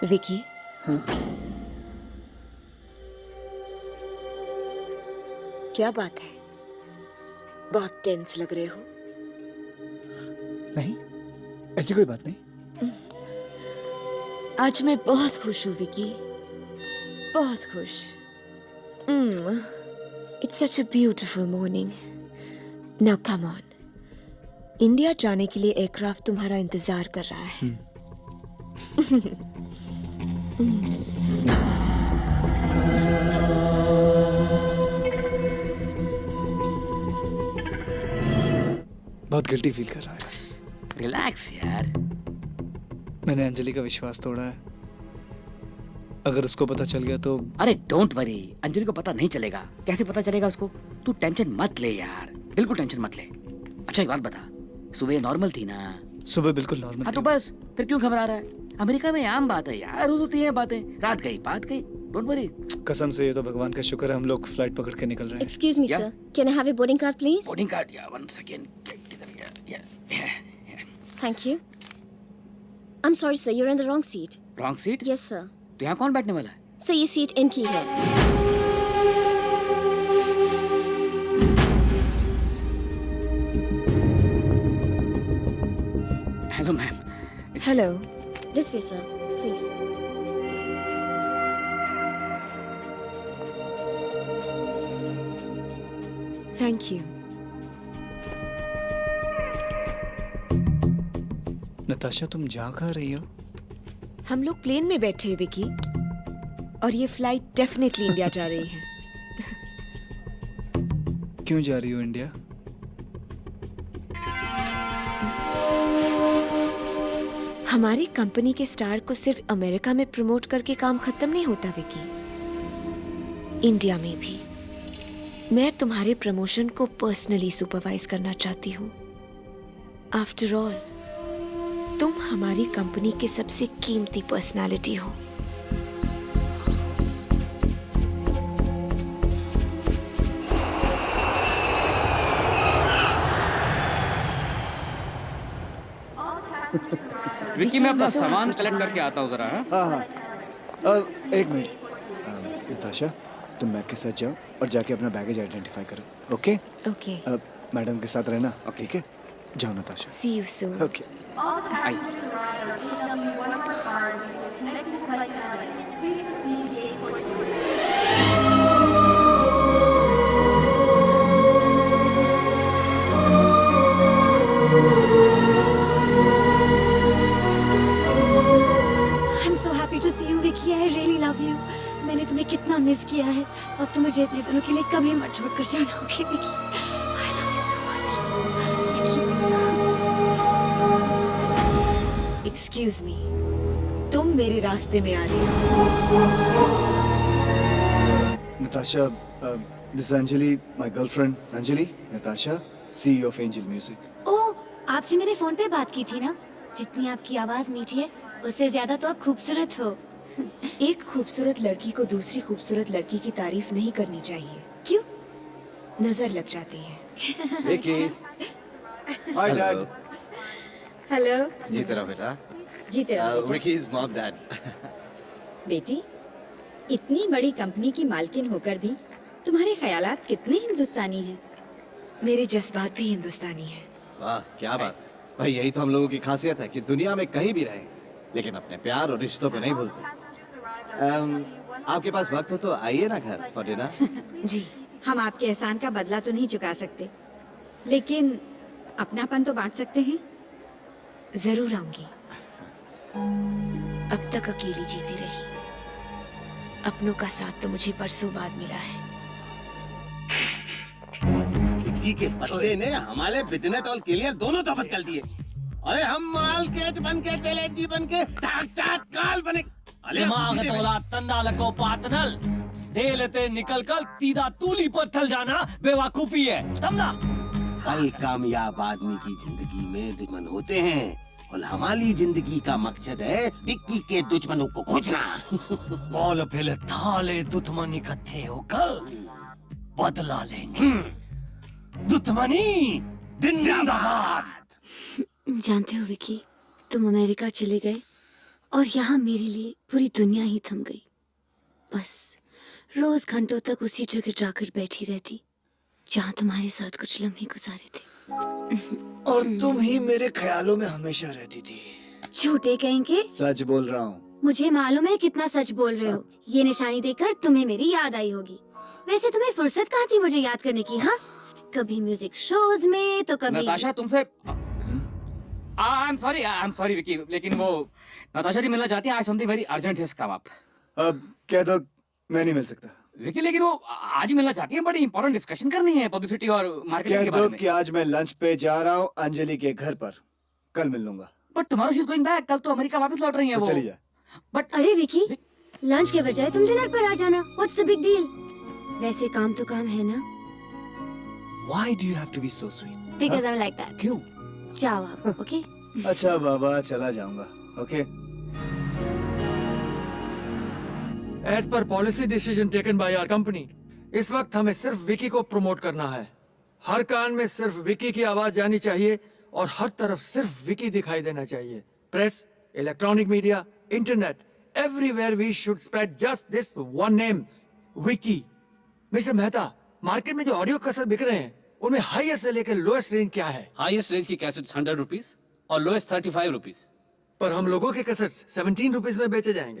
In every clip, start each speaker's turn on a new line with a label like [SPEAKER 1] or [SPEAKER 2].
[SPEAKER 1] विकी,
[SPEAKER 2] हाँ?
[SPEAKER 1] क्या बात है? बहुत टेंस लग रहे हो।
[SPEAKER 2] नहीं, ऐसी कोई बात नहीं।
[SPEAKER 1] आज मैं बहुत खुश हूँ विकी, बहुत खुश। It's such a beautiful morning. Now come on, India जाने के लिए एयरक्राफ्ट तुम्हारा इंतजार कर रहा है।
[SPEAKER 2] बहुत गिल्टी फील कर रहा है।
[SPEAKER 3] रिलैक्स यार।
[SPEAKER 2] मैंने अंजलि का विश्वास तोड़ा है। अगर उसको पता चल गया तो।
[SPEAKER 3] अरे डोंट वरी, अंजलि को पता नहीं चलेगा। कैसे पता चलेगा उसको? तू टेंशन मत ले यार, बिल्कुल टेंशन मत ले। अच्छा एक बात बता, सुबह नॉर्मल थी ना?
[SPEAKER 2] सुबह बिल्कुल नॉर्मल
[SPEAKER 3] हाँ
[SPEAKER 2] थी।
[SPEAKER 3] तो बस फिर क्यों घबरा रहा है? अमेरिका में आम बात है यार, रोज होती है बातें। रात गई बात गई, डोंट वरी।
[SPEAKER 2] कसम से ये तो भगवान का शुक्र है हम लोग फ्लाइट पकड़ के निकल रहे हैं।
[SPEAKER 4] Excuse me,
[SPEAKER 3] Yeah?
[SPEAKER 4] sir. Can I have your boarding card, please?
[SPEAKER 3] Boarding card या 1 second.
[SPEAKER 4] Thank you. I'm sorry, sir. You're in the wrong seat.
[SPEAKER 3] Wrong seat?
[SPEAKER 4] Yes, sir.
[SPEAKER 3] तो यहाँ कौन बैठने वाला है?
[SPEAKER 4] Sir, ये seat इनकी है.
[SPEAKER 3] Hello ma'am.
[SPEAKER 1] Hello.
[SPEAKER 4] This way, sir. Please.
[SPEAKER 1] Thank you.
[SPEAKER 2] Natasha, तुम जा कहाँ रही हो?
[SPEAKER 1] हम लोग प्लेन में बैठे हैं विकी, और ये फ्लाइट डेफिनेटली इंडिया जा रही है।
[SPEAKER 2] क्यों जा रही हो इंडिया?
[SPEAKER 1] हमारी कंपनी के स्टार को सिर्फ अमेरिका में प्रमोट करके काम खत्म नहीं होता विकी, इंडिया में भी। मैं तुम्हारे प्रमोशन को पर्सनली सुपरवाइज करना चाहती हूँ। आफ्टर ऑल तुम हमारी कंपनी के सबसे कीमती पर्सनालिटी हो।
[SPEAKER 5] विक्की, मैं अपना सामान कलेक्ट करके आता हूँ जरा।
[SPEAKER 2] हाँ हाँ, एक मिनट। नताशा, तुम बैग के साथ जाओ और जाके अपना बैगेज आइडेंटिफाई करो। ओके?
[SPEAKER 1] ओके,
[SPEAKER 2] मैडम के साथ रहना। ठीक है? जाओ Natasha.
[SPEAKER 1] See you soon.
[SPEAKER 2] Okay.
[SPEAKER 5] I.
[SPEAKER 4] I'm so happy to see you, Vicky. I really love you. मैंने तुम्हें कितना मिस किया है। अब तो मुझे अपने दिनों के लिए कभी मत छोड़कर जाना, okay Vicky? I love you so much.
[SPEAKER 1] Excuse me, तुम मेरे रास्ते में आ रही हो।
[SPEAKER 2] Natasha, this is Anjali, my girlfriend. Anjali, Natasha, CEO of Angel Music.
[SPEAKER 4] ओह, आपसे मैंने फोन पे बात की थी ना? जितनी आपकी आवाज मीठी है, उससे ज्यादा तो आप खूबसूरत हो।
[SPEAKER 1] एक खूबसूरत लड़की को दूसरी खूबसूरत लड़की की तारीफ नहीं करनी चाहिए।
[SPEAKER 4] क्यों?
[SPEAKER 1] नजर लग जाती है।
[SPEAKER 5] विक्की।
[SPEAKER 2] Hi, Dad.
[SPEAKER 6] हेलो।
[SPEAKER 5] जीते रहो बेटा।
[SPEAKER 6] जीते रहो बेटा।
[SPEAKER 5] Vicky is mom dad.
[SPEAKER 6] बेटी, इतनी बड़ी कंपनी की मालकिन होकर भी तुम्हारे ख्यालात कितने हिंदुस्तानी हैं।
[SPEAKER 1] मेरे जज्बात भी हिंदुस्तानी हैं।
[SPEAKER 7] वाह क्या बात है भाई, यही तो हम लोगों की खासियत है कि दुनिया में कहीं भी रहें लेकिन अपने प्यार और रिश्तों को नहीं भूलते। आपके पास वक्त हो तो आइए ना घर फॉर डिनर।
[SPEAKER 1] जी,
[SPEAKER 6] हम आपके एहसान का बदला तो नहीं चुका सकते, लेकिन अपनापन तो बांट सकते हैं।
[SPEAKER 1] जरूर आऊंगी। अब तक अकेली जीती रही। अपनों का साथ तो मुझे परसों बाद मिला है।
[SPEAKER 8] विक्की के पत्ते ने हमारे बिजनेस और क्लियर दोनों दफत कर दिए। अरे हम माल केज बन के चले जी बन के साक्षात काल बने।
[SPEAKER 9] दिमाग तोला तंदाल को पातनल दे लेते निकल कर सीधा तूली पर थल जाना बेवकूफी है, समझा?
[SPEAKER 8] हर कामयाब आदमी की जिंदगी में दुश्मन होते हैं और हमारी जिंदगी का मकसद है विक्की के दुश्मनों को खोजना।
[SPEAKER 9] बोल फिर थाले दुश्मनी इकट्ठे होकर बदला लेंगे। दुश्मनी जिंदाबाद।
[SPEAKER 4] जानते हो विकी, तुम अमेरिका चले गए और यहाँ मेरे लिए पूरी दुनिया ही थम गई। बस रोज घंटों तक उसी जगह जाकर बैठी रहती जहाँ तुम्हारे साथ कुछ लम्हे गुजारे थे।
[SPEAKER 2] और तुम ही मेरे ख्यालों में हमेशा रहती थी।
[SPEAKER 4] झूठे कहेंगे?
[SPEAKER 2] सच बोल रहा हूँ।
[SPEAKER 4] मुझे मालूम है कितना सच बोल रहे हो। ये निशानी देखकर तुम्हें मेरी याद आई होगी। वैसे तुम्हें फुर्सत कहाँ थी मुझे याद करने की? हाँ, कभी म्यूजिक शोज में तो कभी
[SPEAKER 5] नताशा तुमसे आई एम सॉरी विकी, लेकिन वो नताशा जी मिलना चाहती है। आज समथिंग वेरी अर्जेंट है इसका। आप
[SPEAKER 2] अब कह दो मैं नहीं मिल सकता।
[SPEAKER 5] विकी, लेकिन वो आज ही मिलना चाहती है। बड़ी इंपॉर्टेंट डिस्कशन करनी है पब्लिसिटी और मार्केटिंग
[SPEAKER 2] कह
[SPEAKER 5] के
[SPEAKER 2] दो
[SPEAKER 5] बारे में।
[SPEAKER 2] कि आज मैं लंच पे जा रहा हूँ अंजलि के घर पर। कल मिल लूंगा।
[SPEAKER 5] But tomorrow she is going back. कल तो अमेरिका वापस लौट रही है
[SPEAKER 2] तो
[SPEAKER 5] वो।
[SPEAKER 2] चली जा।
[SPEAKER 5] बट
[SPEAKER 4] अरे विकी, लंच के बजाय तुम डिनर पर आ जाना। What's the big deal? वैसे काम तो काम है ना।
[SPEAKER 2] Why do you have to be so sweet?
[SPEAKER 4] Because I'm like that.
[SPEAKER 2] क्यों?
[SPEAKER 4] जाओ आप, ओके?
[SPEAKER 2] अच्छा बाबा, चला जाऊंगा। Okay.
[SPEAKER 10] As per policy decision taken by our company, इस वक्त हमें सिर्फ विकी को प्रमोट करना है। हर कान में सिर्फ विकी की आवाज जानी चाहिए और हर तरफ सिर्फ विकी दिखाई देना चाहिए। Press, electronic media, internet, everywhere we should spread just this one name, Vicky. Mister Mehta, market में जो ऑडियो कैसेट बिक रहे हैं उनमें हाईएस्ट से लेकर लोएस्ट रेंज क्या है?
[SPEAKER 5] हाईएस्ट रेंज की कैसेट्स 100 रुपीस और लोएस्ट 35 रुपीस।
[SPEAKER 10] पर हम लोगों के कैसेट्स 17 रुपीज में बेचे जाएंगे।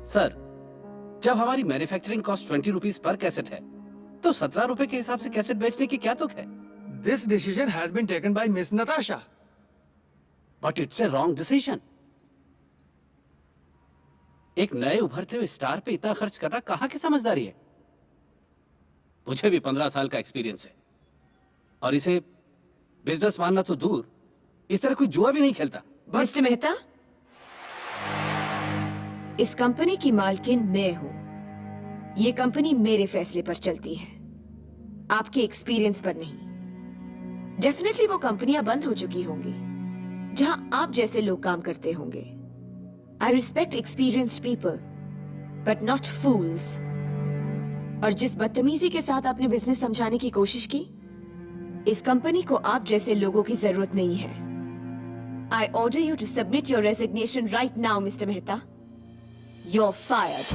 [SPEAKER 7] सर, जब हमारी मैन्युफैक्चरिंग कॉस्ट 20 रुपीस पर कैसेट है तो 17 रुपए के हिसाब से कैसेट बेचने की क्या तुक है?
[SPEAKER 10] This decision has been taken by Miss Natasha.
[SPEAKER 7] But it's a wrong decision. एक नए उभरते हुए स्टार पे इतना खर्च करना कहाँ की समझदारी है? मुझे भी 15 साल का एक्सपीरियंस है और इसे बिजनेस मानना तो दूर, इस तरह कोई जुआ भी नहीं खेलता।
[SPEAKER 1] मिस्टर मेहता, इस कंपनी की मालकिन मैं हूं। ये कंपनी मेरे फैसले पर चलती है, आपके एक्सपीरियंस पर नहीं। डेफिनेटली वो कंपनियां बंद हो चुकी होंगी जहां आप जैसे लोग काम करते होंगे। I respect experienced people but not fools. और जिस बदतमीजी के साथ आपने बिजनेस समझाने की कोशिश की, इस कंपनी को आप जैसे लोगों की जरूरत नहीं है। I order you to submit your resignation right now mister Mehta. You're fired.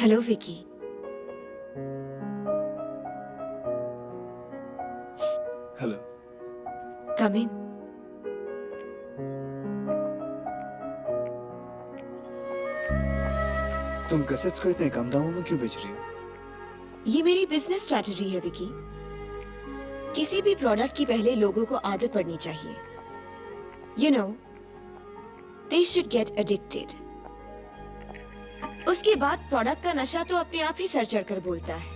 [SPEAKER 1] Hello, Vicky.
[SPEAKER 2] Hello.
[SPEAKER 1] Come in.
[SPEAKER 2] तुम कैसेट्स को इतने कम दामों में क्यों बेच रही हो?
[SPEAKER 1] ये मेरी बिजनेस स्ट्रैटेजी है विकी। किसी भी प्रोडक्ट की पहले लोगों को आदत पड़नी चाहिए। You know, they should get addicted. उसके बाद प्रोडक्ट का नशा तो अपने आप ही सर चढ़कर बोलता है।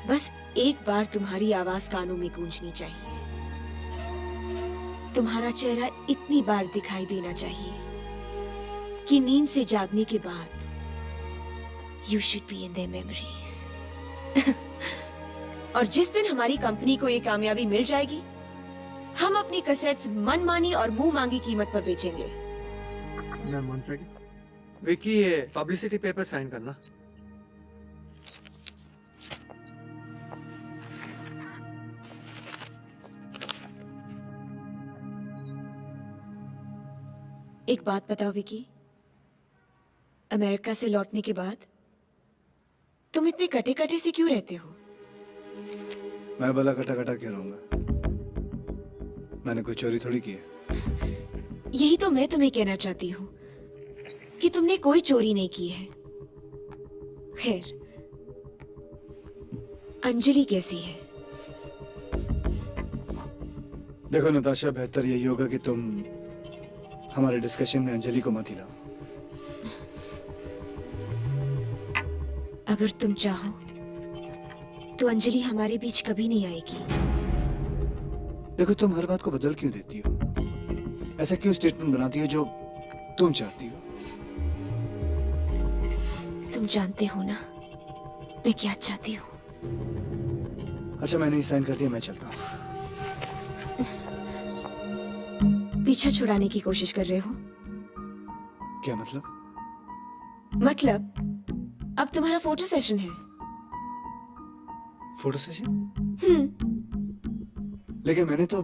[SPEAKER 1] बस एक बार तुम्हारी आवाज कानों में गूंजनी चाहिए। तुम्हारा चेहरा इतनी बार दिखाई देना चाहिए कि नींद से जागने के बाद You should be in their memories. और जिस दिन हमारी कंपनी को ये कामयाबी मिल जाएगी, हम अपनी कैसेट्स मनमानी और मुंह मांगी कीमत पर बेचेंगे।
[SPEAKER 10] Ma'am one second. विकी, ये पब्लिसिटी पेपर साइन करना।
[SPEAKER 1] एक बात बताओ विकी, अमेरिका से लौटने के बाद तुम इतने कटे कटे से क्यों रहते हो?
[SPEAKER 2] मैं भला कटा कटा क्यों रहूंगा? मैंने कोई चोरी थोड़ी की है।
[SPEAKER 1] यही तो मैं तुम्हें कहना चाहती हूँ कि तुमने कोई चोरी नहीं की है। खैर, अंजलि कैसी है?
[SPEAKER 2] देखो नताशा, बेहतर यही होगा कि तुम हमारे डिस्कशन में अंजलि को मत हिलाओ।
[SPEAKER 1] अगर तुम चाहो तो अंजलि हमारे बीच कभी नहीं आएगी।
[SPEAKER 2] देखो, तुम हर बात को बदल क्यों देती हो? ऐसा क्यों स्टेटमेंट बनाती हो जो तुम चाहती हो?
[SPEAKER 1] तुम जानते हो ना मैं क्या चाहती हूँ।
[SPEAKER 2] अच्छा, मैंने साइन कर दिया, मैं चलता हूँ।
[SPEAKER 1] पीछा छुड़ाने की कोशिश कर रहे हो?
[SPEAKER 2] क्या मतलब?
[SPEAKER 1] मतलब अब तुम्हारा फोटो सेशन है।
[SPEAKER 2] Photo session?
[SPEAKER 1] हम्म,
[SPEAKER 2] लेकिन मैंने तो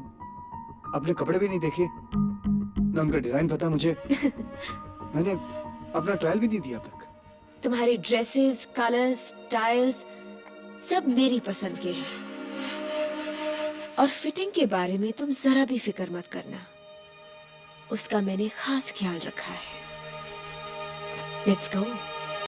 [SPEAKER 2] अपने कपड़े भी नहीं देखे, ना उनका डिजाइन पता मुझे। मैंने अपना ट्रायल भी नहीं दिया अब तक।
[SPEAKER 1] तुम्हारे ड्रेसेस, कलर्स, स्टाइल्स सब मेरी पसंद के हैं। और फिटिंग के बारे में तुम जरा भी फिक्र मत करना, उसका मैंने खास ख्याल रखा है। Let's go.